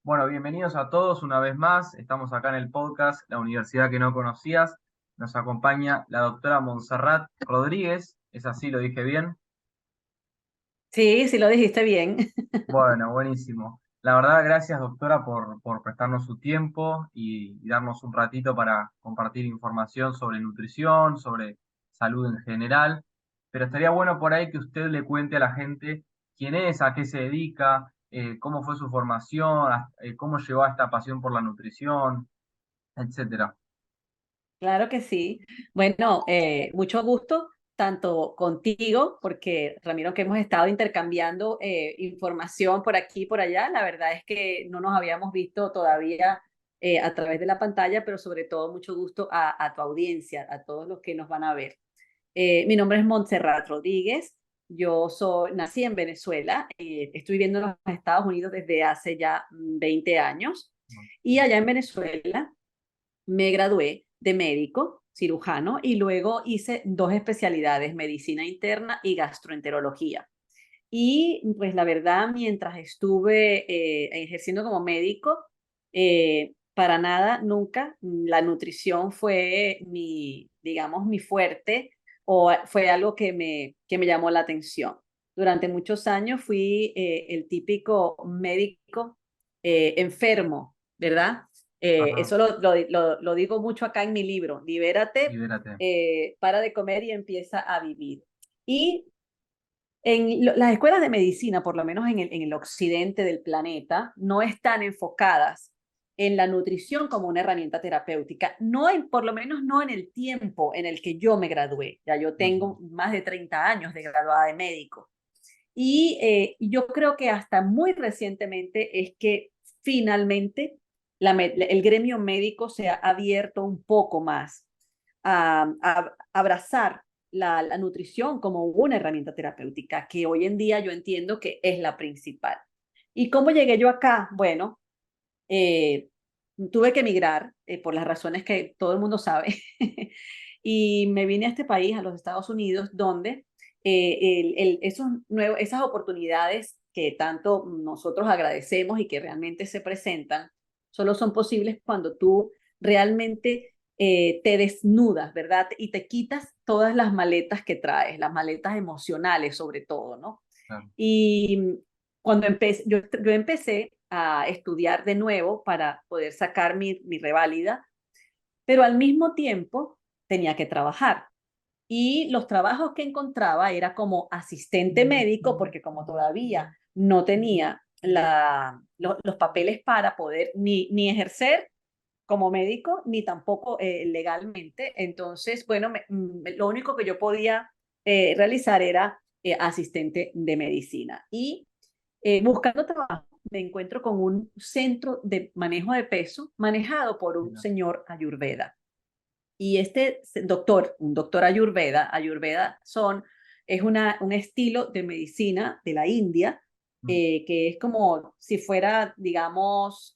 Bueno, bienvenidos a todos una vez más. Estamos acá en el podcast La Universidad que no conocías. Nos acompaña la doctora Montserrat Rodríguez. ¿Es así? ¿Lo dije bien? Sí, sí lo dijiste bien. Bueno, buenísimo. La verdad, gracias doctora por prestarnos su tiempo y darnos un ratito para compartir información sobre nutrición, sobre salud en general. Pero estaría bueno por ahí que usted le cuente a la gente quién es, a qué se dedica, cómo fue su formación, cómo llegó a esta pasión por la nutrición, etcétera. Claro que sí. Bueno, mucho gusto tanto contigo, porque Ramiro, que hemos estado intercambiando información por aquí y por allá. La verdad es que no nos habíamos visto todavía a través de la pantalla, pero sobre todo mucho gusto a tu audiencia, a todos los que nos van a ver. Mi nombre es Montserrat Rodríguez. Nací en Venezuela, estoy viviendo en los Estados Unidos desde hace ya 20 años. Y allá en Venezuela me gradué de médico, cirujano, y luego hice dos especialidades, medicina interna y gastroenterología. Y pues la verdad, mientras estuve ejerciendo como médico, para nada, nunca, la nutrición fue digamos, mi fuerte o fue algo que me llamó la atención. Durante muchos años fui el típico médico enfermo, ¿verdad? Ajá, Eso lo digo mucho acá en mi libro, Libérate, libérate. para de comer y empieza a vivir. Y las escuelas de medicina, por lo menos en el occidente del planeta, no están enfocadas en la nutrición como una herramienta terapéutica, por lo menos no en el tiempo en el que yo me gradué. Ya yo Ujú. tengo más de 30 años de graduada de médico. Y yo creo que hasta muy recientemente es que finalmente el gremio médico se ha abierto un poco más a abrazar la nutrición como una herramienta terapéutica, que hoy en día yo entiendo que es la principal. ¿Y cómo llegué yo acá? Bueno, eh, tuve que emigrar por las razones que todo el mundo sabe. Y me vine a este país, a los Estados Unidos, donde esas oportunidades que tanto nosotros agradecemos y que realmente se presentan, solo son posibles cuando tú realmente te desnudas, ¿verdad? Y te quitas todas las maletas que traes, las maletas emocionales sobre todo, ¿no? Claro. Y yo empecé a estudiar de nuevo para poder sacar mi reválida, pero al mismo tiempo tenía que trabajar. Y los trabajos que encontraba era como asistente médico, porque como todavía no tenía los papeles para poder ni ejercer como médico, ni tampoco legalmente. Entonces, bueno, lo único que yo podía realizar era asistente de medicina. Y buscando trabajo, me encuentro con un centro de manejo de peso manejado por un Mira. señor Ayurveda. Y doctor, un doctor Ayurveda es un estilo de medicina de la India, Mm. que es como si fuera, digamos,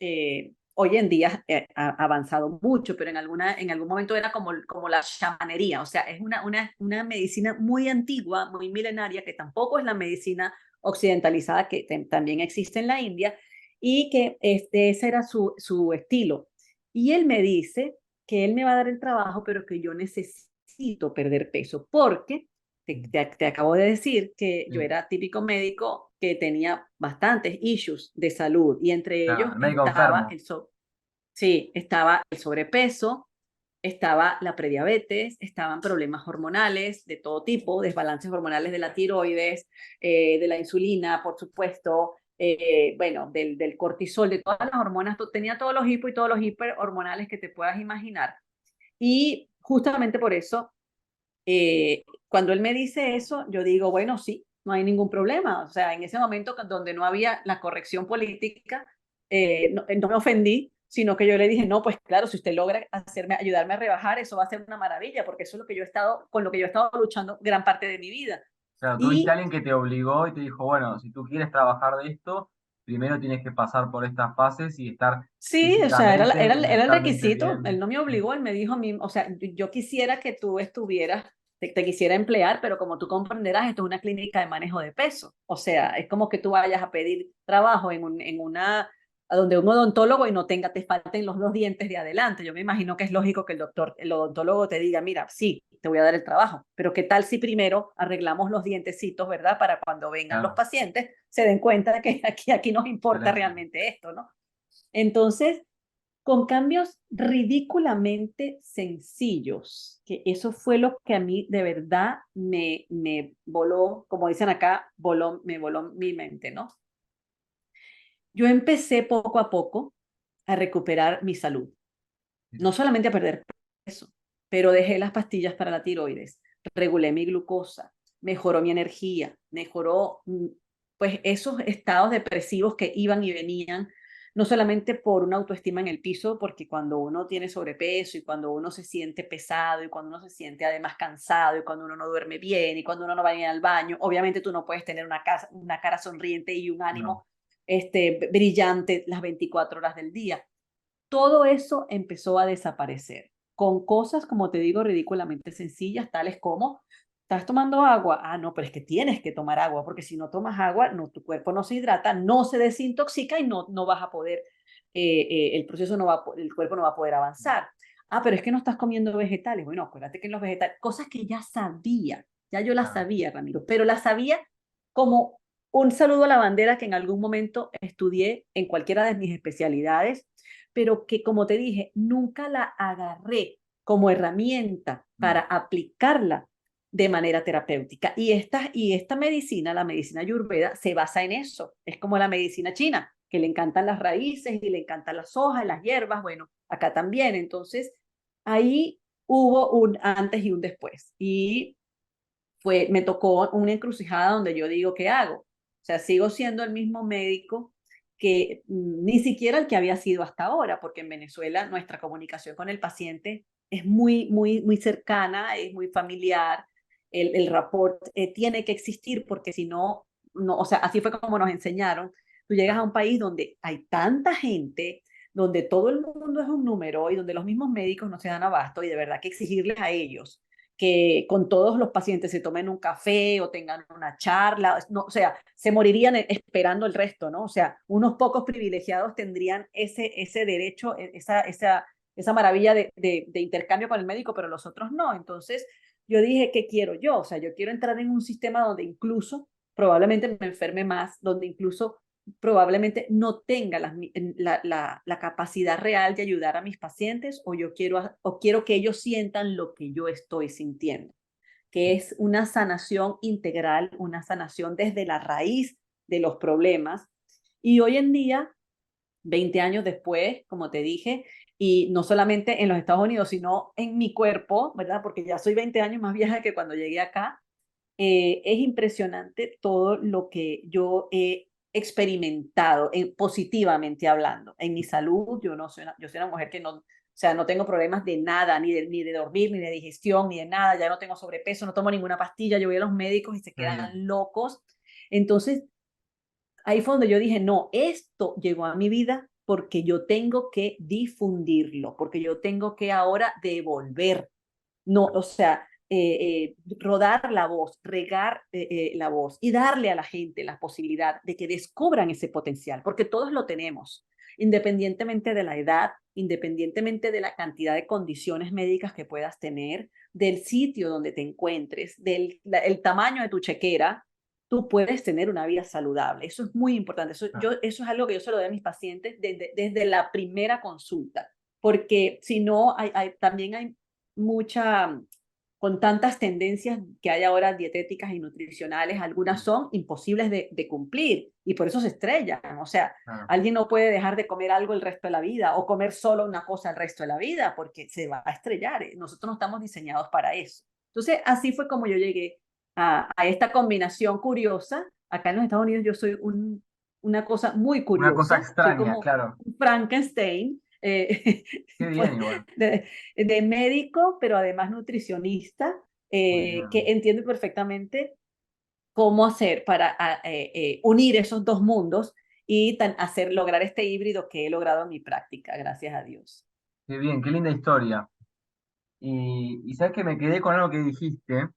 hoy en día ha avanzado mucho, pero en algún momento era como la chamanería, o sea, es una medicina muy antigua, muy milenaria, que tampoco es la medicina occidentalizada que también existe en la India, y que ese era su estilo. Y él me dice que él me va a dar el trabajo, pero que yo necesito perder peso, porque te acabo de decir que yo Sí, era típico médico que tenía bastantes issues de salud y entre ellos claro, el médico enfermo. sí, estaba el sobrepeso, estaba la prediabetes, estaban problemas hormonales de todo tipo, desbalances hormonales de la tiroides, de la insulina, por supuesto, bueno, del cortisol, de todas las hormonas, tenía todos los hipo y todos los hiperhormonales que te puedas imaginar. Y justamente por eso, cuando él me dice eso, yo digo, bueno, sí, no hay ningún problema. O sea, en ese momento donde no había la corrección política, no me ofendí, sino que yo le dije, no, pues claro, si usted logra ayudarme a rebajar, eso va a ser una maravilla, porque eso es lo que con lo que yo he estado luchando gran parte de mi vida. Claro, tuviste a Y alguien que te obligó y te dijo, bueno, si tú quieres trabajar de esto, primero tienes que pasar por estas fases y estar sí, o sea, físicamente y era el mentalmente requisito, él bien. no me obligó, él me dijo a mí, o sea, yo quisiera que tú estuvieras, te quisiera emplear, pero como tú comprenderás, esto es una clínica de manejo de peso, o sea, es como que tú vayas a pedir trabajo a donde un odontólogo y no te falten los dos dientes de adelante. Yo me imagino que es lógico que el odontólogo te diga, mira, sí, te voy a dar el trabajo, pero ¿qué tal si primero arreglamos los dientecitos, ¿verdad? Para cuando vengan los Claro, pacientes se den cuenta de que aquí nos importa excelente. realmente esto, ¿no? Entonces, con cambios ridículamente sencillos, que eso fue lo que a mí de verdad me voló, como dicen acá, me voló mi mente, ¿no? Yo empecé poco a poco a recuperar mi salud, no solamente a perder peso, pero dejé las pastillas para la tiroides, regulé mi glucosa, mejoró mi energía, mejoró pues esos estados depresivos que iban y venían, no solamente por una autoestima en el piso, porque cuando uno tiene sobrepeso y cuando uno se siente pesado y cuando uno se siente además cansado y cuando uno no duerme bien y cuando uno no va bien al baño, obviamente tú no puedes tener una cara sonriente y un No, ánimo brillante las 24 horas del día. Todo eso empezó a desaparecer con cosas, como te digo, ridículamente sencillas, tales como, ¿estás tomando agua? Ah, no, pero es que tienes que tomar agua, porque si no tomas agua, no, tu cuerpo no se hidrata, no se desintoxica y no vas a poder, el proceso no va, el cuerpo no va a poder avanzar. Ah, pero es que no estás comiendo vegetales. Bueno, acuérdate que en los vegetales, cosas que ya sabía, ya yo las claro, sabía, Ramiro, pero las sabía como un saludo a la bandera que en algún momento estudié en cualquiera de mis especialidades, pero que como te dije, nunca la agarré como herramienta para mm, aplicarla de manera terapéutica. Y esta medicina, la medicina ayurveda, se basa en eso. Es como la medicina china, que le encantan las raíces y le encantan las hojas, las hierbas, bueno, acá también. Entonces, ahí hubo un antes y un después. Y me tocó una encrucijada donde yo digo, ¿qué hago? O sea, sigo siendo el mismo médico que ni siquiera el que había sido hasta ahora, porque en Venezuela nuestra comunicación con el paciente es muy cercana, es muy familiar, el rapport tiene que existir porque si no, no, o sea, así fue como nos enseñaron. Tú llegas a claro, un país donde hay tanta gente, donde todo el mundo es un número y donde los mismos médicos no se dan abasto y de verdad que exigirles a ellos que con todos los pacientes se tomen un café o tengan una charla, no, o sea, se morirían esperando el resto, ¿no? O sea, unos pocos privilegiados tendrían ese derecho, esa maravilla de intercambio con el médico, pero los otros no. Entonces, yo dije, ¿qué quiero yo? O sea, yo quiero entrar en un sistema donde incluso probablemente me enferme más, donde incluso probablemente no tenga la capacidad real de ayudar a mis pacientes o quiero que ellos sientan lo que yo estoy sintiendo, que es una sanación integral, una sanación desde la raíz de los problemas. Y hoy en día, 20 años después, como te dije, y no solamente en los Estados Unidos, sino en mi cuerpo, ¿verdad? Porque ya soy 20 años más vieja que cuando llegué acá, es impresionante todo lo que yo he experimentado, positivamente hablando. En mi salud, yo soy una mujer que no, o sea, no tengo problemas de nada, ni de dormir, ni de digestión, ni de nada, ya no tengo sobrepeso, no tomo ninguna pastilla, yo voy a los médicos y se qué bien. quedan locos. Entonces, ahí fue donde yo dije, no, esto llegó a mi vida porque yo tengo que difundirlo, porque yo tengo que ahora devolver, no, o sea, rodar la voz, regar la voz y darle a la gente la posibilidad de que descubran ese potencial, porque todos lo tenemos, independientemente de la edad, independientemente de la cantidad de condiciones médicas que puedas tener, del sitio donde te encuentres, el tamaño de tu chequera, tú puedes tener una vida saludable. Eso es muy importante. Eso es algo que yo se lo doy a mis pacientes desde la primera consulta, porque si no, también hay mucha, con tantas tendencias que hay ahora dietéticas y nutricionales, algunas Mm, son imposibles de cumplir y por eso se estrellan. O sea, claro, alguien no puede dejar de comer algo el resto de la vida o comer solo una cosa el resto de la vida porque se va a estrellar. Nosotros no estamos diseñados para eso. Entonces, así fue como yo llegué a esta combinación curiosa. Acá en los Estados Unidos yo soy una cosa muy una cosa curiosa, soy extraña, como claro, un Frankenstein. qué bien pues, igual, de médico, pero además nutricionista, muy que bien. entiende perfectamente cómo hacer para unir esos dos mundos y lograr este híbrido que he logrado en mi práctica, gracias a Dios. Qué bien, qué linda historia. Y sabes que me quedé con algo que dijiste,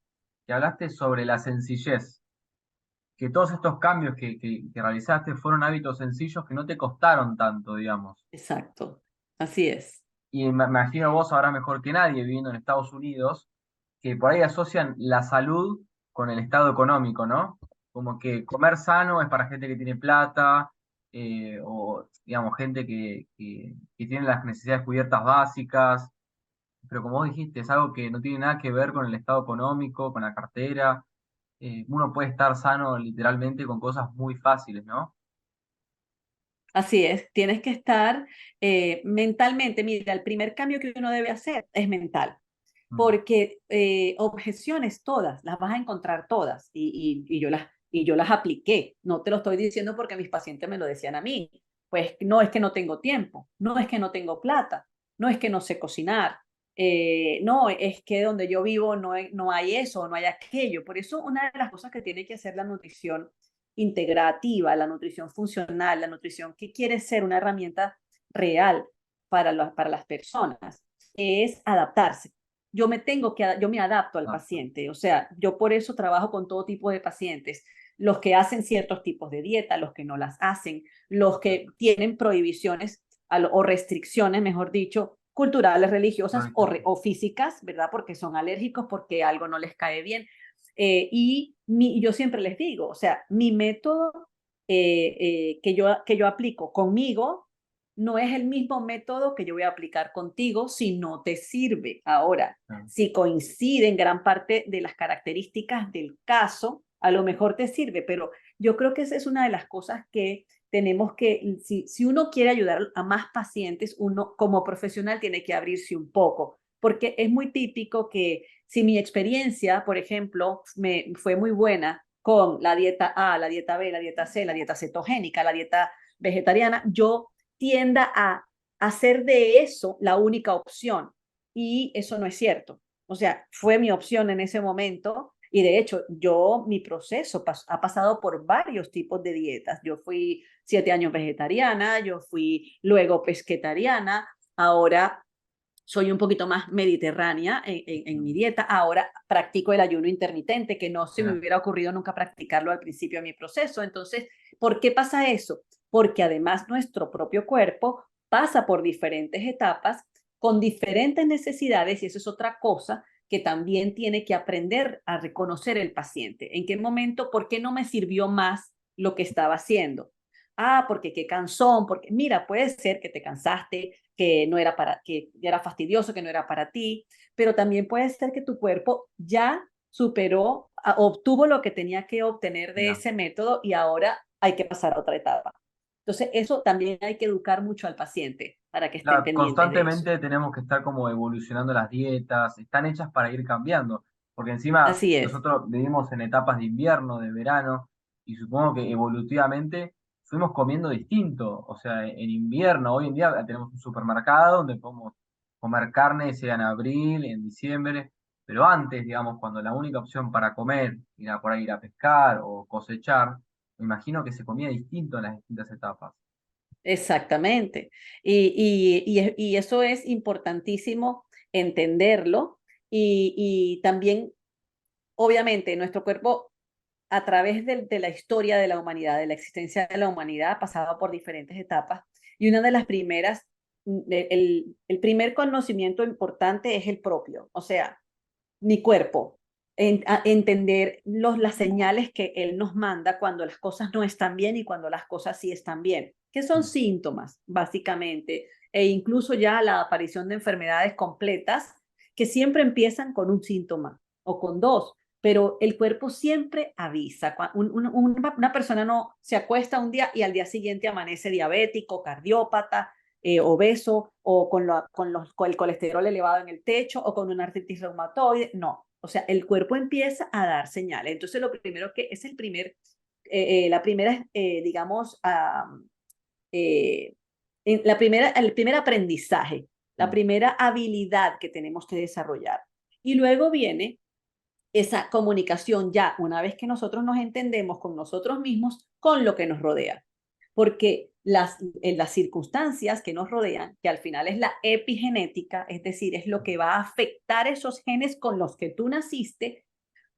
que hablaste sobre la sencillez, que todos estos cambios que realizaste fueron hábitos sencillos que no te costaron tanto, digamos. Exacto, así es. Y me imagino vos ahora mejor que nadie viviendo en Estados Unidos, que por ahí asocian la salud con el estado económico, ¿no? Como que comer sano es para gente que tiene plata, o digamos, gente que tiene las necesidades cubiertas básicas, pero como vos dijiste, es algo que no tiene nada que ver con el estado económico, con la cartera. Uno puede estar sano literalmente con cosas muy fáciles, ¿no? Así es, tienes que estar mentalmente. Mira, el primer cambio que uno debe hacer es mental, Mm, porque objeciones todas, las vas a encontrar todas y yo las apliqué. No te lo estoy diciendo porque mis pacientes me lo decían a mí. Pues no es que no tengo tiempo, no es que no tengo plata, no es que no sé cocinar, no es que donde yo vivo no hay eso, no hay aquello. Por eso una de las cosas que tiene que hacer la nutrición integrativa, la nutrición funcional, la nutrición que quiere ser una herramienta real para las personas, es adaptarse. Yo me adapto al exacto. paciente, o sea, yo por eso trabajo con todo tipo de pacientes, los que hacen ciertos tipos de dieta, los que no las hacen, los que tienen prohibiciones o restricciones, mejor dicho, culturales, religiosas o físicas, ¿verdad? Porque son alérgicos, porque algo no les cae bien. Yo siempre les digo, o sea, mi método que yo aplico conmigo no es el mismo método que yo voy a aplicar contigo si no te sirve. Ahora, Claro. si coinciden gran parte de las características del caso, a lo mejor te sirve, pero yo creo que esa es una de las cosas que tenemos que, si uno quiere ayudar a más pacientes, uno como profesional tiene que abrirse un poco, porque es muy típico que si mi experiencia, por ejemplo, me fue muy buena con la dieta A, la dieta B, la dieta C, la dieta cetogénica, la dieta vegetariana, yo tienda a hacer de eso la única opción. Y eso no es cierto. O sea, fue mi opción en ese momento. Y de hecho, mi proceso ha pasado por varios tipos de dietas. Yo fui 7 años vegetariana, yo fui luego pesquetariana, ahora soy un poquito más mediterránea en mi dieta. Ahora practico el ayuno intermitente, que no se me Mira, hubiera ocurrido nunca practicarlo al principio de mi proceso. Entonces, ¿por qué pasa eso? Porque además nuestro propio cuerpo pasa por diferentes etapas con diferentes necesidades y eso es otra cosa que también tiene que aprender a reconocer el paciente. ¿En qué momento, por qué no me sirvió más lo que estaba haciendo? Ah, porque qué cansón, porque mira, puede ser que te cansaste, que no era que ya era fastidioso, que no era para ti, pero también puede ser que tu cuerpo ya superó, obtuvo lo que tenía que obtener de mira. ese método y ahora hay que pasar a otra etapa. Entonces, eso también hay que educar mucho al paciente para que estén Claro, pendientes de eso. constantemente tenemos que estar como evolucionando las dietas, están hechas para ir cambiando, porque encima Así es. nosotros vivimos en etapas de invierno, de verano, y supongo que evolutivamente fuimos comiendo distinto, o sea, en invierno, hoy en día tenemos un supermercado donde podemos comer carne, sea en abril, en diciembre, pero antes, digamos, cuando la única opción para comer era por ahí ir a pescar o cosechar, me imagino que se comía distinto en las distintas etapas. Exactamente. Y eso es importantísimo entenderlo y también, obviamente, nuestro cuerpo a través de la historia de la humanidad, de la existencia de la humanidad, ha pasado por diferentes etapas. Y una de las primeras, el primer conocimiento importante es el propio, o sea, mi cuerpo, entender las señales que él nos manda cuando las cosas no están bien y cuando las cosas sí están bien, que son Mm. síntomas, básicamente, e incluso ya la aparición de enfermedades completas que siempre empiezan con un síntoma o con dos, pero el cuerpo siempre avisa. Una persona no se acuesta un día y al día siguiente amanece diabético, cardiópata, obeso o con el colesterol elevado en el techo o con una artritis reumatoide. No, o sea, el cuerpo empieza a dar señales. Entonces, lo primero que es la primera, digamos, eh, el primer aprendizaje, la Sí. primera habilidad que tenemos que desarrollar. Y luego viene esa comunicación ya, una vez que nosotros nos entendemos con nosotros mismos, con lo que nos rodea. Porque en las circunstancias que nos rodean, que al final es la epigenética, es decir, es lo que va a afectar esos genes con los que tú naciste,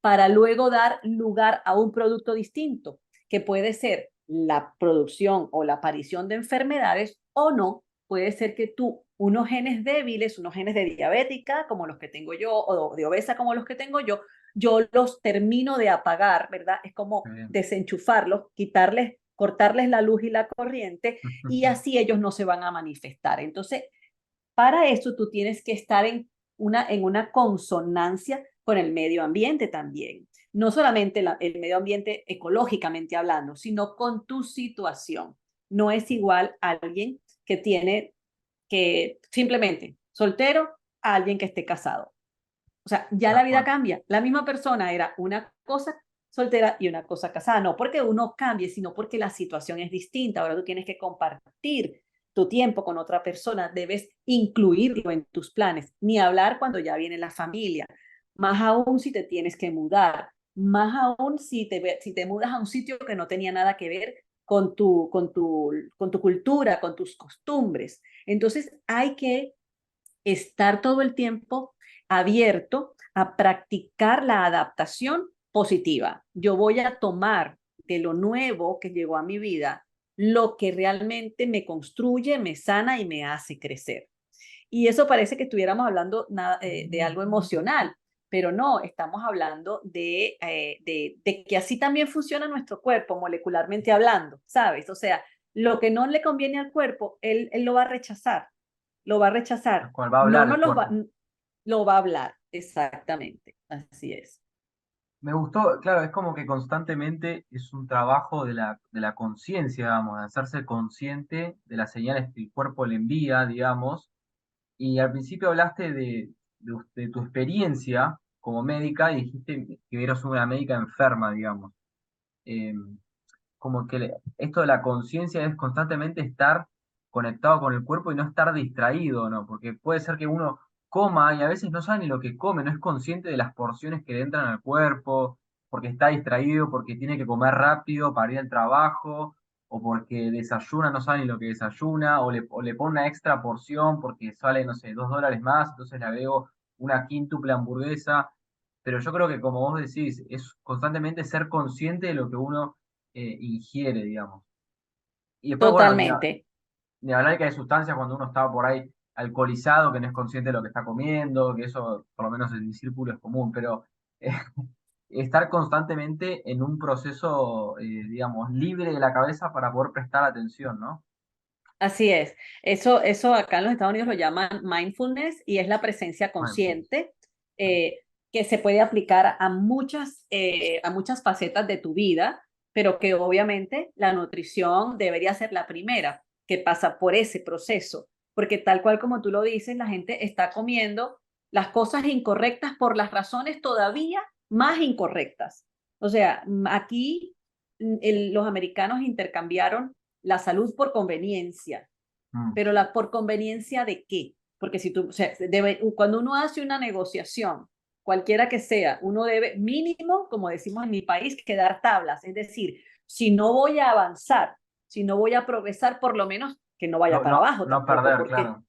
para luego dar lugar a un producto distinto, que puede ser la producción o la aparición de enfermedades o no, puede ser que tú unos genes débiles, unos genes de diabética como los que tengo yo o de obesa como los que tengo yo los termino de apagar, ¿verdad? Es como Bien. desenchufarlos, quitarles, cortarles la luz y la corriente y así ellos no se van a manifestar. Entonces, para eso tú tienes que estar en una consonancia con el medio ambiente también. No solamente el medio ambiente ecológicamente hablando, sino con tu situación. No es igual a alguien que tiene que simplemente soltero a alguien que esté casado. O sea, ya De la vida acuerdo. cambia. La misma persona era una cosa soltera y una cosa casada. No porque uno cambie, sino porque la situación es distinta. Ahora tú tienes que compartir tu tiempo con otra persona. Debes incluirlo en tus planes. Ni hablar cuando ya viene la familia. Más aún si te tienes que mudar. Más aún si te mudas a un sitio que no tenía nada que ver con tu cultura, con tus costumbres. Entonces hay que estar todo el tiempo abierto a practicar la adaptación positiva. Yo voy a tomar de lo nuevo que llegó a mi vida lo que realmente me construye, me sana y me hace crecer. Y eso parece que estuviéramos hablando de algo emocional, pero no, estamos hablando de que así también funciona nuestro cuerpo, molecularmente hablando, ¿sabes? O sea, lo que no le conviene al cuerpo, él lo va a rechazar, lo va a Tal rechazar. cual, va a No hablar nos el cuerpo. lo va a hablar, exactamente, así es. Me gustó, claro, es como que constantemente es un trabajo de la conciencia, digamos, de hacerse consciente de las señales que el cuerpo le envía, digamos. Y al principio hablaste de tu experiencia como médica y dijiste que eras una médica enferma, digamos. Eh, Como que esto de la conciencia es constantemente estar conectado con el cuerpo y no estar distraído, ¿no? Porque puede ser que uno coma y a veces no sabe ni lo que come, no es consciente de las porciones que le entran al cuerpo, porque está distraído, porque tiene que comer rápido para ir al trabajo, o porque desayuna, no sabe ni lo que desayuna, o le pone una extra porción porque sale, no sé, $2 más, entonces le agrego una quíntuple hamburguesa. Pero yo creo que como vos decís, es constantemente ser consciente de lo que uno ingiere, digamos. Y después, bueno, Totalmente. ni hablar que hay sustancias cuando uno está por ahí alcoholizado, que no es consciente de lo que está comiendo, que eso, por lo menos en mi círculo, es común, pero eh, estar constantemente en un proceso, digamos, libre de la cabeza para poder prestar atención, ¿no? Así es. Eso acá en los Estados Unidos lo llaman mindfulness y es la presencia Mindfulness. consciente eh, que se puede aplicar a muchas facetas de tu vida, pero que obviamente la nutrición debería ser la primera que pasa por ese proceso, porque tal cual como tú lo dices, la gente está comiendo las cosas incorrectas por las razones todavía más incorrectas. O sea, aquí los americanos intercambiaron la salud por conveniencia, Mm. pero por conveniencia de qué? Porque si tú, o sea, cuando uno hace una negociación, cualquiera que sea, uno debe mínimo, como decimos en mi país, quedar tablas. Es decir, si no voy a avanzar, si no voy a progresar, por lo menos que no vaya No, para no, abajo no tampoco, perder, porque claro.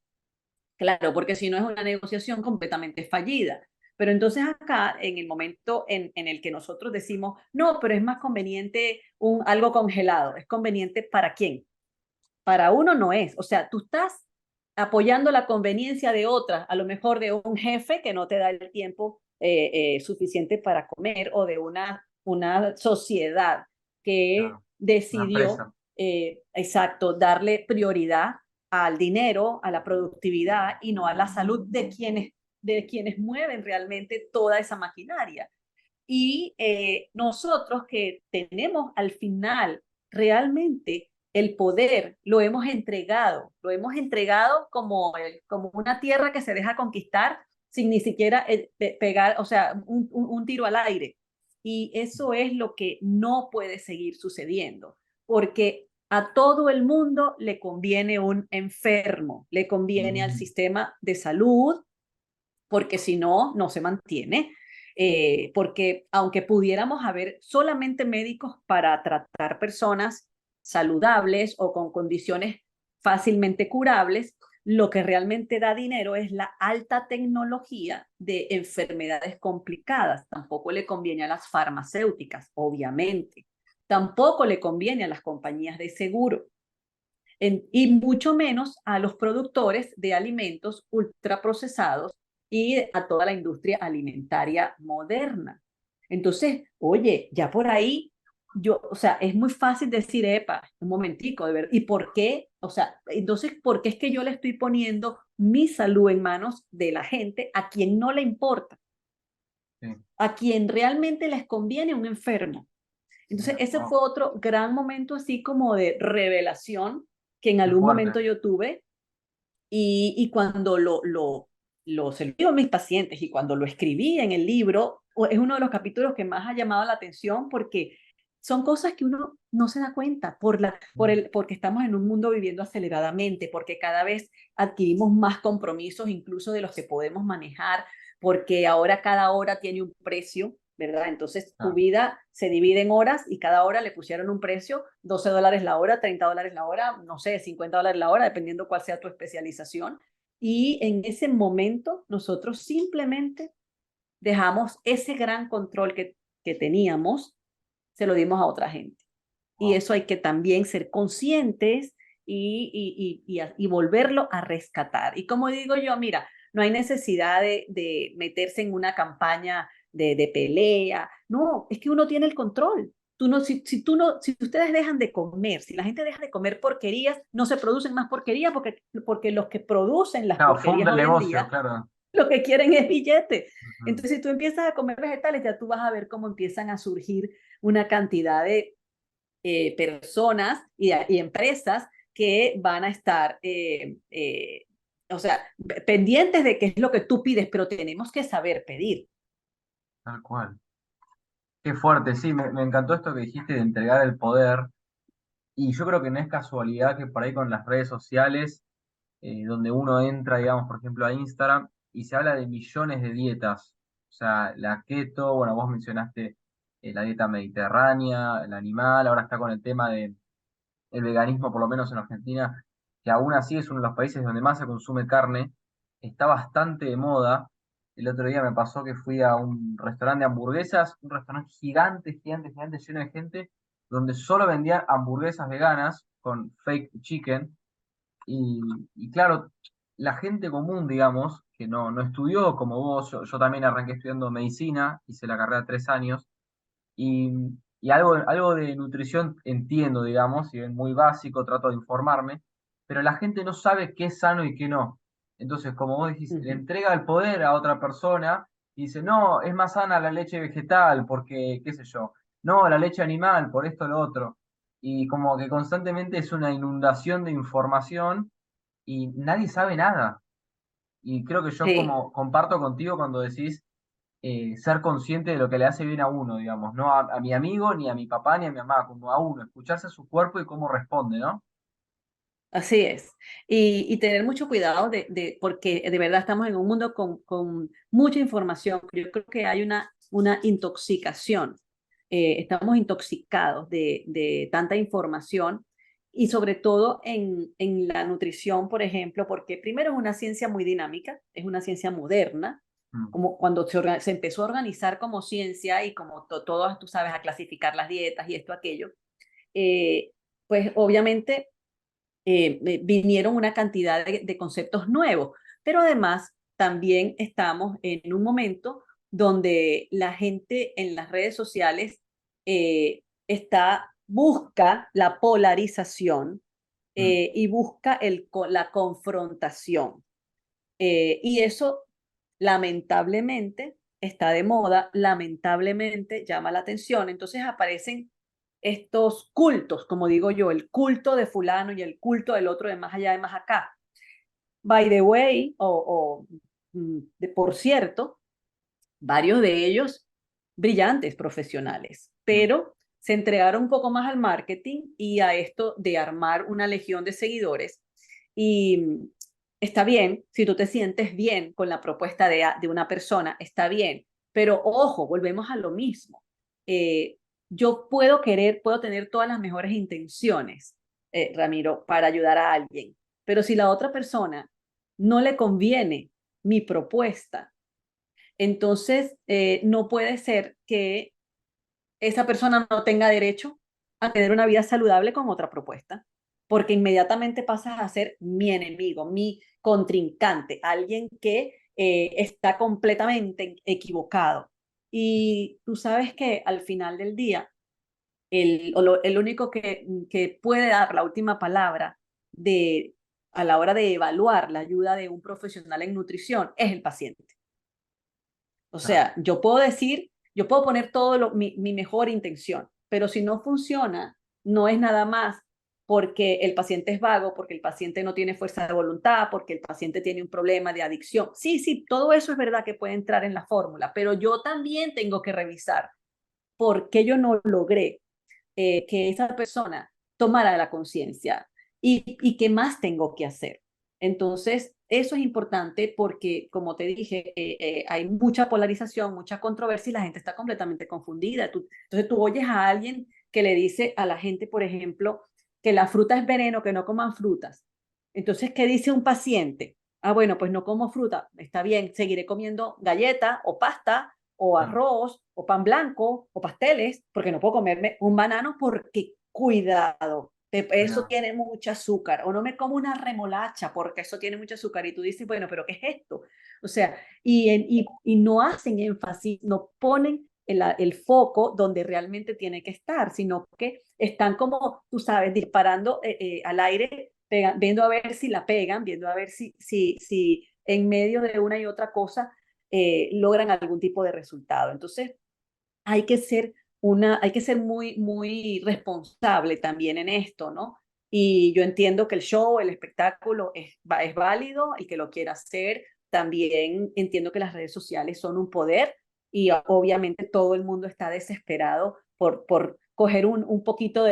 claro, porque si no es una negociación completamente fallida. Pero entonces acá, en el momento en el que nosotros decimos, no, pero es más conveniente algo congelado, ¿es conveniente para quién? Para uno no es. O sea, tú estás apoyando la conveniencia de otra, a lo mejor de un jefe que no te da el tiempo suficiente para comer o de una sociedad que Claro. Una decidió, empresa. exacto, darle prioridad al dinero, a la productividad y no a la salud de quienes mueven realmente toda esa maquinaria. Y nosotros que tenemos al final realmente el poder, lo hemos entregado como una tierra que se deja conquistar sin ni siquiera pegar, o sea, un tiro al aire. Y eso es lo que no puede seguir sucediendo, porque a todo el mundo le conviene un enfermo, le conviene al Mm. sistema de salud, porque si no, no se mantiene. Porque aunque pudiéramos haber solamente médicos para tratar personas saludables o con condiciones fácilmente curables, lo que realmente da dinero es la alta tecnología de enfermedades complicadas. Tampoco le conviene a las farmacéuticas, obviamente. Tampoco le conviene a las compañías de seguro. Y mucho menos a los productores de alimentos ultraprocesados y a toda la industria alimentaria moderna. Entonces, oye, ya por ahí, o sea, es muy fácil decir, epa, un momentico, de ver, ¿y por qué? O sea, entonces, ¿por qué es que yo le estoy poniendo mi salud en manos de la gente a quien no le importa, Sí, a quien realmente les conviene un enfermo? Entonces, mira, ese wow, fue otro gran momento así como de revelación que en qué algún fuerte. momento yo tuve y cuando se lo digo a mis pacientes y cuando lo escribí en el libro, es uno de los capítulos que más ha llamado la atención porque son cosas que uno no se da cuenta porque estamos en un mundo viviendo aceleradamente, porque cada vez adquirimos más compromisos incluso de los que podemos manejar, porque ahora cada hora tiene un precio, ¿verdad? Entonces tu Ah, vida se divide en horas y cada hora le pusieron un precio, $12 la hora, $30 la hora, no sé, $50 la hora, dependiendo cuál sea tu especialización. Y en ese momento nosotros simplemente dejamos ese gran control que teníamos, se lo dimos a otra gente. Y wow. eso hay que también ser conscientes y volverlo a rescatar. Y como digo yo, mira, no hay necesidad de meterse en una campaña de pelea. No, es que uno tiene el control. Tú no, si ustedes dejan de comer, si la gente deja de comer porquerías, no se producen más porquerías porque los que producen las Claro, porquerías funda el hoy en negocio, día claro. lo que quieren es billete. Ujú. Entonces, si tú empiezas a comer vegetales, ya tú vas a ver cómo empiezan a surgir una cantidad de personas y empresas que van a estar, o sea, pendientes de qué es lo que tú pides, pero tenemos que saber pedir. Tal cual. Qué fuerte, sí, me encantó esto que dijiste de entregar el poder. Y yo creo que no es casualidad que por ahí con las redes sociales, donde uno entra, digamos, por ejemplo, a Instagram, y se habla de millones de dietas. O sea, la keto, bueno, vos mencionaste la dieta mediterránea, el animal, ahora está con el tema de el veganismo, por lo menos en Argentina, que aún así es uno de los países donde más se consume carne, está bastante de moda. El otro día me pasó que fui a un restaurante de hamburguesas, un restaurante gigante, gigante, gigante, lleno de gente, donde solo vendían hamburguesas veganas con fake chicken. Y, y claro, la gente común, digamos, que no estudió como vos, yo también arranqué estudiando medicina, hice la carrera 3 años, y, y algo de nutrición entiendo, digamos, si bien muy básico, trato de informarme, pero la gente no sabe qué es sano y qué no. Entonces, como vos dijiste, le Ujú. entrega el poder a otra persona y dice, no, es más sana la leche vegetal porque, qué sé yo, no, la leche animal por esto o lo otro. Y como que constantemente es una inundación de información y nadie sabe nada. Y creo que yo Sí. como comparto contigo cuando decís ser consciente de lo que le hace bien a uno, digamos, no a mi amigo, ni a mi papá, ni a mi mamá, como a uno, escucharse a su cuerpo y cómo responde, ¿no? Así es. Y tener mucho cuidado porque de verdad estamos en un mundo con mucha información. Yo creo que hay una intoxicación. Estamos intoxicados de tanta información y sobre todo en la nutrición, por ejemplo, porque primero es una ciencia muy dinámica, es una ciencia moderna, Mm, como cuando se empezó a organizar como ciencia y como todos, tú sabes, a clasificar las dietas y esto, aquello. Pues obviamente vinieron una cantidad de conceptos nuevos, pero además también estamos en un momento donde la gente en las redes sociales busca la polarización mm, y busca la confrontación. Y eso lamentablemente está de moda, lamentablemente llama la atención. Entonces aparecen estos cultos, como digo yo, el culto de fulano y el culto del otro de más allá de más acá. By the way, por cierto, varios de ellos brillantes profesionales, mm, pero se entregaron un poco más al marketing y a esto de armar una legión de seguidores. Y está bien, si tú te sientes bien con la propuesta de una persona, está bien, pero ojo, volvemos a lo mismo. Yo puedo tener todas las mejores intenciones, Ramiro, para ayudar a alguien, Pero si la otra persona no le conviene mi propuesta, entonces no puede ser que esa persona no tenga derecho a tener una vida saludable con otra propuesta, porque inmediatamente pasas a ser mi enemigo, mi contrincante, alguien que está completamente equivocado. Y tú sabes que al final del día, el único que puede dar la última palabra de, a la hora de evaluar la ayuda de un profesional en nutrición es el paciente. O Claro, sea, yo puedo decir, yo puedo poner todo mi mejor intención, pero si no funciona, no es nada más porque el paciente es vago, porque el paciente no tiene fuerza de voluntad, porque el paciente tiene un problema de adicción. Sí, sí, todo eso es verdad que puede entrar en la fórmula, pero yo también tengo que revisar por qué yo no logré que esa persona tomara la conciencia y qué más tengo que hacer. Entonces, eso es importante porque, como te dije, hay mucha polarización, mucha controversia y la gente está completamente confundida. Entonces, tú oyes a alguien que le dice a la gente, por ejemplo, que la fruta es veneno, que no coman frutas. Entonces, ¿qué dice un paciente? Ah, bueno, pues no como fruta, está bien, seguiré comiendo galleta o pasta o claro, arroz o pan blanco o pasteles, porque no puedo comerme un banano porque cuidado, eso claro. tiene mucho azúcar, o no me como una remolacha porque eso tiene mucho azúcar y tú dices, bueno, pero ¿qué es esto? O sea, y no hacen énfasis, no ponen el foco donde realmente tiene que estar, sino que están como, tú sabes, disparando al aire, viendo a ver si la pegan, viendo a ver si en medio de una y otra cosa logran algún tipo de resultado. Entonces, hay que ser hay que ser muy, muy responsable también en esto, ¿no? Y yo entiendo que el show, el espectáculo es válido, el que lo quiera hacer. También entiendo que las redes sociales son un poder y obviamente todo el mundo está desesperado por coger un poquito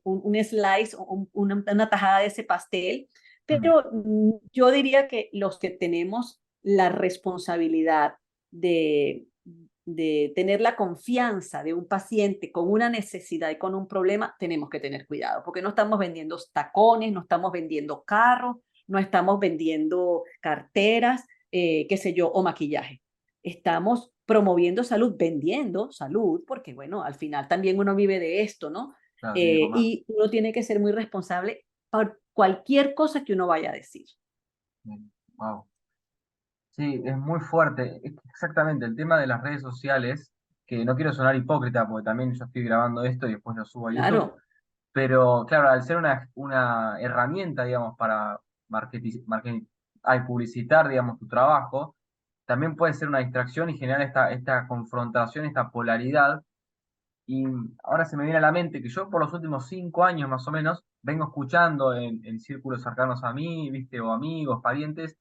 un slice, una tajada de ese pastel. Mm. Pero yo diría que los que tenemos la responsabilidad de, de tener la confianza de un paciente con una necesidad y con un problema, tenemos que tener cuidado, porque no estamos vendiendo tacones, no estamos vendiendo carros, no estamos vendiendo carteras, qué sé yo, o maquillaje. Estamos promoviendo salud, vendiendo salud, porque bueno, al final también uno vive de esto, ¿no? Claro, tiene que comer. Y uno tiene que ser muy responsable por cualquier cosa que uno vaya a decir. Wow. Sí, es muy fuerte. Es que exactamente el tema de las redes sociales, que no quiero sonar hipócrita, porque también yo estoy grabando esto y después lo subo a YouTube, Claro, pero claro, al ser una herramienta, digamos, para publicitar, digamos, tu trabajo, también puede ser una distracción y generar esta confrontación, esta polaridad. Y ahora se me viene a la mente que yo por los últimos 5 años más o menos vengo escuchando en círculos cercanos a mí, viste, o amigos, parientes,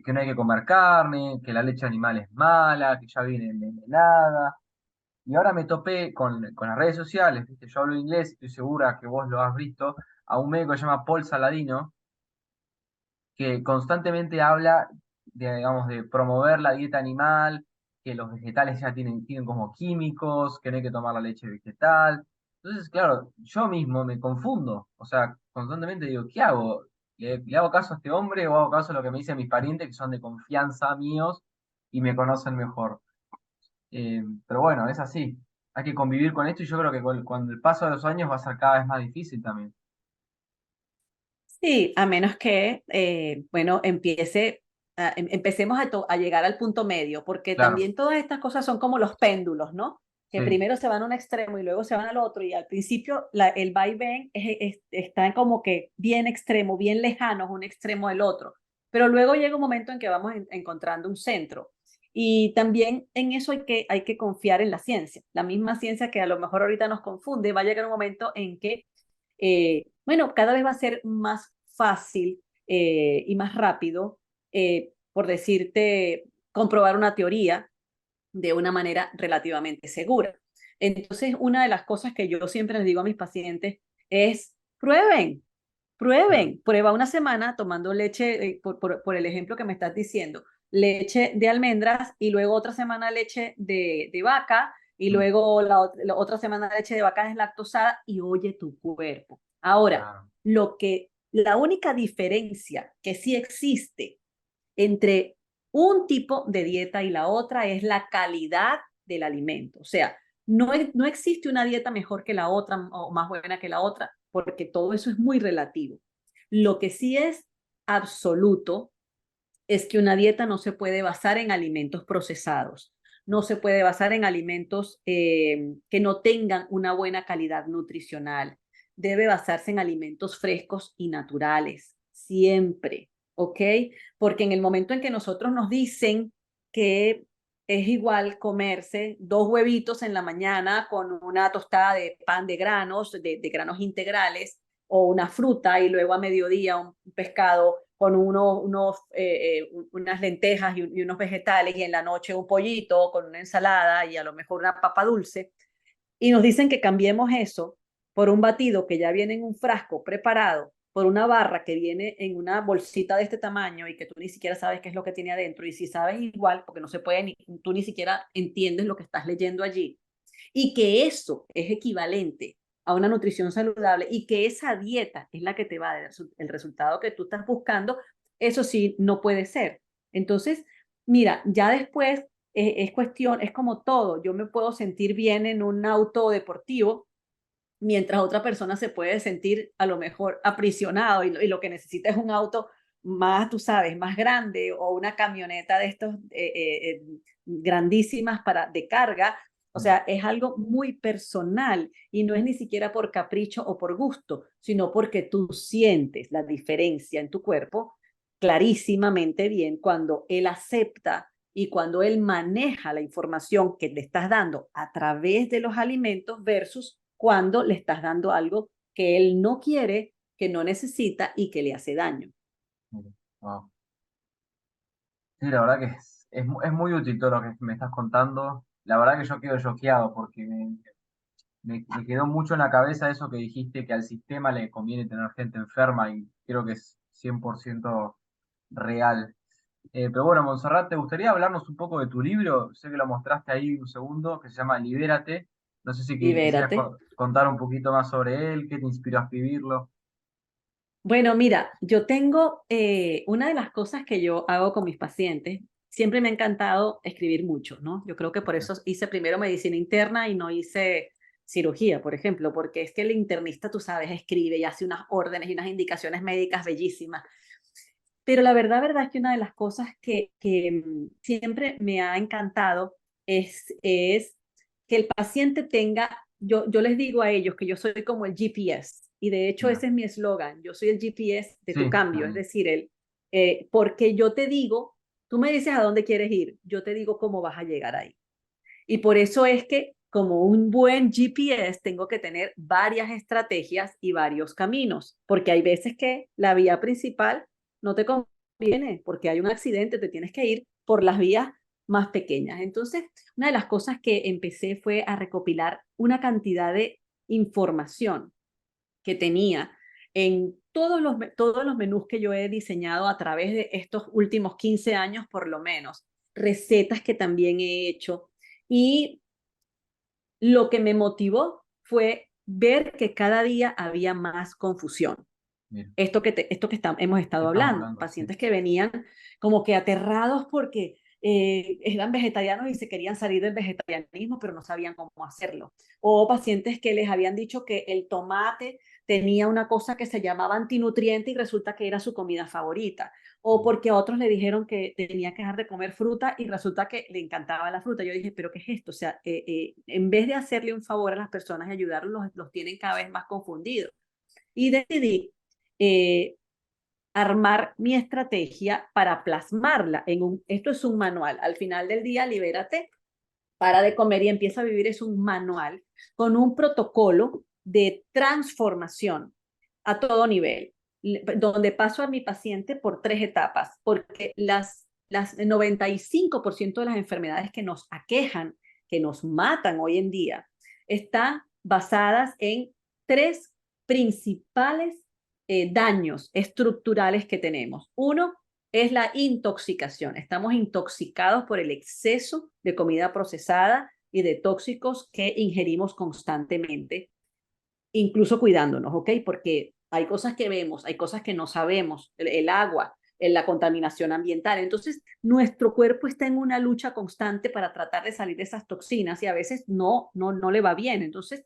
que no hay que comer carne, que la leche animal es mala, que ya viene envenenada. Y ahora me topé con las redes sociales, viste, yo hablo inglés, estoy segura que vos lo has visto, a un médico que se llama Paul Saladino, que constantemente habla de, digamos, de promover la dieta animal, que los vegetales ya tienen como químicos, que no hay que tomar la leche vegetal. Entonces, claro, yo mismo me confundo. O sea, constantemente digo, ¿qué hago? ¿Le hago caso a este hombre o hago caso a lo que me dicen mis parientes que son de confianza míos y me conocen mejor? Pero bueno, es así. Hay que convivir con esto y yo creo que con el paso de los años va a ser cada vez más difícil también. sí, a menos que, bueno, empecemos a llegar al punto medio, porque Claro, también todas estas cosas son como los péndulos, ¿no? Que sí, primero se van a un extremo y luego se van al otro, y al principio el vaivén está como que bien extremo, bien lejanos un extremo del otro, pero luego llega un momento en que vamos encontrando un centro. Y también en eso hay que confiar en la ciencia. La misma ciencia que a lo mejor ahorita nos confunde, va a llegar un momento en que bueno, cada vez va a ser más fácil y más rápido, por decirte, comprobar una teoría de una manera relativamente segura. Entonces, una de las cosas que yo siempre les digo a mis pacientes es prueben, claro, prueba una semana tomando leche, por el ejemplo que me estás diciendo, leche de almendras y luego otra semana leche de vaca y mm, luego la otra semana leche de vaca deslactosada y oye tu cuerpo. Ahora, claro, lo que La única diferencia que sí existe entre un tipo de dieta y la otra es la calidad del alimento. O sea, no existe una dieta mejor que la otra o más buena que la otra, porque todo eso es muy relativo. Lo que sí es absoluto es que una dieta no se puede basar en alimentos procesados, no se puede basar en alimentos que no tengan una buena calidad nutricional. Debe basarse en alimentos frescos y naturales, siempre, ¿ok? Porque en el momento en que nosotros nos dicen que es igual comerse 2 huevitos en la mañana con una tostada de pan de granos, de granos integrales, o una fruta y luego a mediodía un pescado con unas lentejas y unos vegetales y en la noche un pollito con una ensalada y a lo mejor una papa dulce. Y nos dicen que cambiemos eso por un batido que ya viene en un frasco preparado, por una barra que viene en una bolsita de este tamaño y que tú ni siquiera sabes qué es lo que tiene adentro. Y si sabes igual, porque no se puede, tú ni siquiera entiendes lo que estás leyendo allí. Y que eso es equivalente a una nutrición saludable y que esa dieta es la que te va a dar el resultado que tú estás buscando, eso sí no puede ser. Entonces, mira, ya después es cuestión, es como todo, yo me puedo sentir bien en un auto deportivo, mientras otra persona se puede sentir a lo mejor aprisionado y lo que necesita es un auto más, tú sabes, más grande o una camioneta de estos grandísimas de carga. O sea, es algo muy personal y no es ni siquiera por capricho o por gusto, sino porque tú sientes la diferencia en tu cuerpo clarísimamente bien cuando él acepta y cuando él maneja la información que le estás dando a través de los alimentos versus cuando le estás dando algo que él no quiere, que no necesita y que le hace daño. Wow. Sí, la verdad que es muy útil todo lo que me estás contando. La verdad que yo quedo choqueado porque me quedó mucho en la cabeza eso que dijiste, que al sistema le conviene tener gente enferma y creo que es 100% real. Pero bueno, Montserrat, ¿te gustaría hablarnos un poco de tu libro? Sé que lo mostraste ahí un segundo, que se llama Libérate. No sé si quisieras Libérate. contar un poquito más sobre él, qué te inspiró a escribirlo. Bueno, mira, yo tengo una de las cosas que yo hago con mis pacientes, siempre me ha encantado escribir mucho, ¿no? Yo creo que por eso hice primero medicina interna y no hice cirugía, por ejemplo, porque es que el internista, tú sabes, escribe y hace unas órdenes y unas indicaciones médicas bellísimas. Pero la verdad es que una de las cosas que siempre me ha encantado es que el paciente tenga, yo les digo a ellos que yo soy como el GPS, y de hecho Mira. ese es mi eslogan, yo soy el GPS de tu Sí, cambio, es decir, porque yo te digo, tú me dices a dónde quieres ir, yo te digo cómo vas a llegar ahí. Y por eso es que como un buen GPS tengo que tener varias estrategias y varios caminos, porque hay veces que la vía principal no te conviene, porque hay un accidente, te tienes que ir por las vías más pequeñas. Entonces, una de las cosas que empecé fue a recopilar una cantidad de información que tenía en todos los menús que yo he diseñado a través de estos últimos 15 años, por lo menos, recetas que también he hecho. Y lo que me motivó fue ver que cada día había más confusión. mira, Esto que hemos estado estamos hablando, hablando, sí. pacientes que venían como que aterrados porque eran vegetarianos y se querían salir del vegetarianismo, pero no sabían cómo hacerlo. O pacientes que les habían dicho que el tomate tenía una cosa que se llamaba antinutriente y resulta que era su comida favorita. O porque a otros le dijeron que tenía que dejar de comer fruta y resulta que le encantaba la fruta. Yo dije, pero ¿qué es esto? O sea, en vez de hacerle un favor a las personas y ayudarlos, los tienen cada vez más confundidos. Y decidí eh, armar mi estrategia para plasmarla en esto es un manual. Al final del día, libérate, para de comer y empieza a vivir. Es un manual con un protocolo de transformación a todo nivel, donde paso a mi paciente por 3 etapas, porque las 95% de las enfermedades que nos aquejan, que nos matan hoy en día, están basadas en 3 principales daños estructurales que tenemos. Uno es la intoxicación. Estamos intoxicados por el exceso de comida procesada y de tóxicos que ingerimos constantemente, incluso cuidándonos, ¿ok? Porque hay cosas que vemos, hay cosas que no sabemos, el agua, la contaminación ambiental. Entonces, nuestro cuerpo está en una lucha constante para tratar de salir de esas toxinas y a veces no le va bien. Entonces,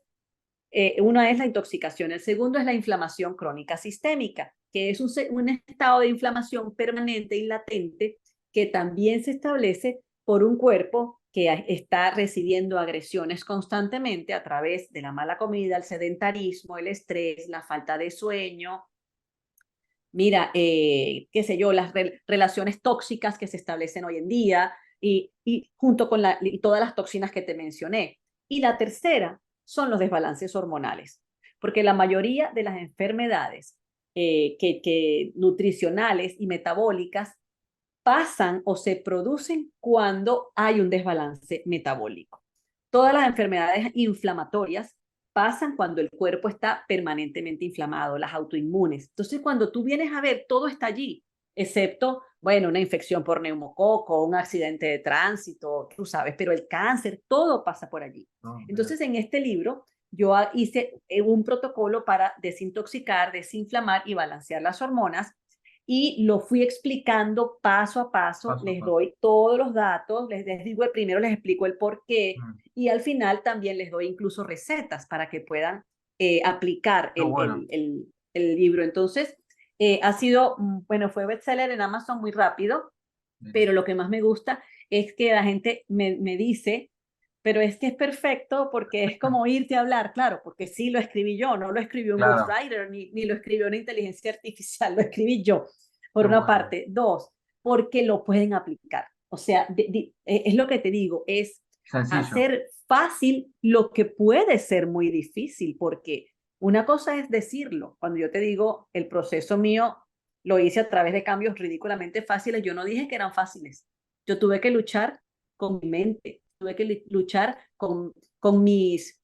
una es la intoxicación, el segundo es la inflamación crónica sistémica, que es un estado de inflamación permanente y latente que también se establece por un cuerpo que está recibiendo agresiones constantemente a través de la mala comida, el sedentarismo, el estrés, la falta de sueño. Mira, qué sé yo, las relaciones tóxicas que se establecen hoy en día y junto con y todas las toxinas que te mencioné. Y la tercera son los desbalances hormonales, porque la mayoría de las enfermedades nutricionales y metabólicas pasan o se producen cuando hay un desbalance metabólico. Todas las enfermedades inflamatorias pasan cuando el cuerpo está permanentemente inflamado, las autoinmunes. Entonces, cuando tú vienes a ver, todo está allí, excepto, bueno, una infección por neumococo, un accidente de tránsito, tú sabes, pero el cáncer, todo pasa por allí. No, mira, Entonces, en este libro, yo hice un protocolo para desintoxicar, desinflamar y balancear las hormonas y lo fui explicando paso a paso, paso a les paso. doy todos los datos, les digo, primero les explico el por qué Mm, y al final también les doy incluso recetas para que puedan aplicar qué bueno. el libro. Entonces, ha sido, bueno, fue bestseller en Amazon muy rápido, Mira, pero lo que más me gusta es que la gente me dice, pero es que es perfecto porque es como irte a hablar, claro, porque sí lo escribí yo, no lo escribió un claro, ghostwriter ni lo escribió una inteligencia artificial, lo escribí yo, qué por una bueno. parte. Dos, porque lo pueden aplicar. O sea, es lo que te digo, es Sencillo. hacer fácil lo que puede ser muy difícil, porque una cosa es decirlo. Cuando yo te digo, el proceso mío lo hice a través de cambios ridículamente fáciles, yo no dije que eran fáciles. Yo tuve que luchar con mi mente, tuve que luchar con Creencias.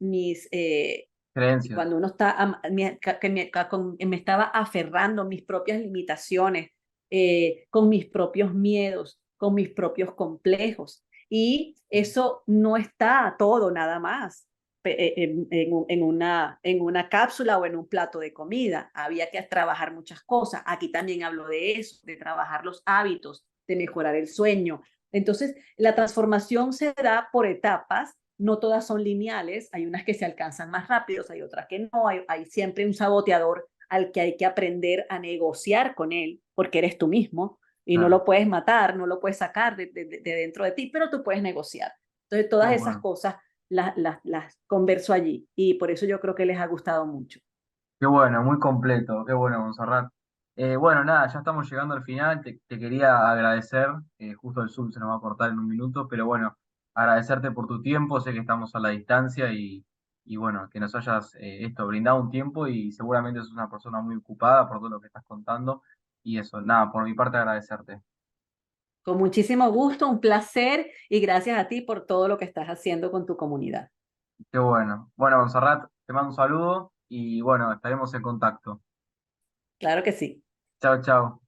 cuando uno está, me estaba aferrando a mis propias limitaciones, con mis propios miedos, con mis propios complejos. Y eso no está todo nada más en una cápsula o en un plato de comida. Había que trabajar muchas cosas. Aquí también hablo de eso, de trabajar los hábitos, de mejorar el sueño. Entonces, la transformación se da por etapas, no todas son lineales, hay unas que se alcanzan más rápidos, hay otras que no, hay siempre un saboteador al que hay que aprender a negociar con él, porque eres tú mismo y no Claro, lo puedes matar, no lo puedes sacar de dentro de ti, pero tú puedes negociar. Entonces, qué todas esas bueno. cosas las converso allí y por eso yo creo que les ha gustado mucho. Qué bueno, muy completo, qué bueno, Monserrat. Bueno, nada, ya estamos llegando al final. Te quería agradecer, justo el Zoom se nos va a cortar en un minuto, pero bueno, agradecerte por tu tiempo. Sé que estamos a la distancia y bueno, que nos hayas esto brindado un tiempo y seguramente sos una persona muy ocupada por todo lo que estás contando. Y eso, nada, por mi parte agradecerte. Con muchísimo gusto, un placer y gracias a ti por todo lo que estás haciendo con tu comunidad. Qué bueno. Bueno, Monserrat, te mando un saludo y bueno, estaremos en contacto. Claro que sí. Chao, chao.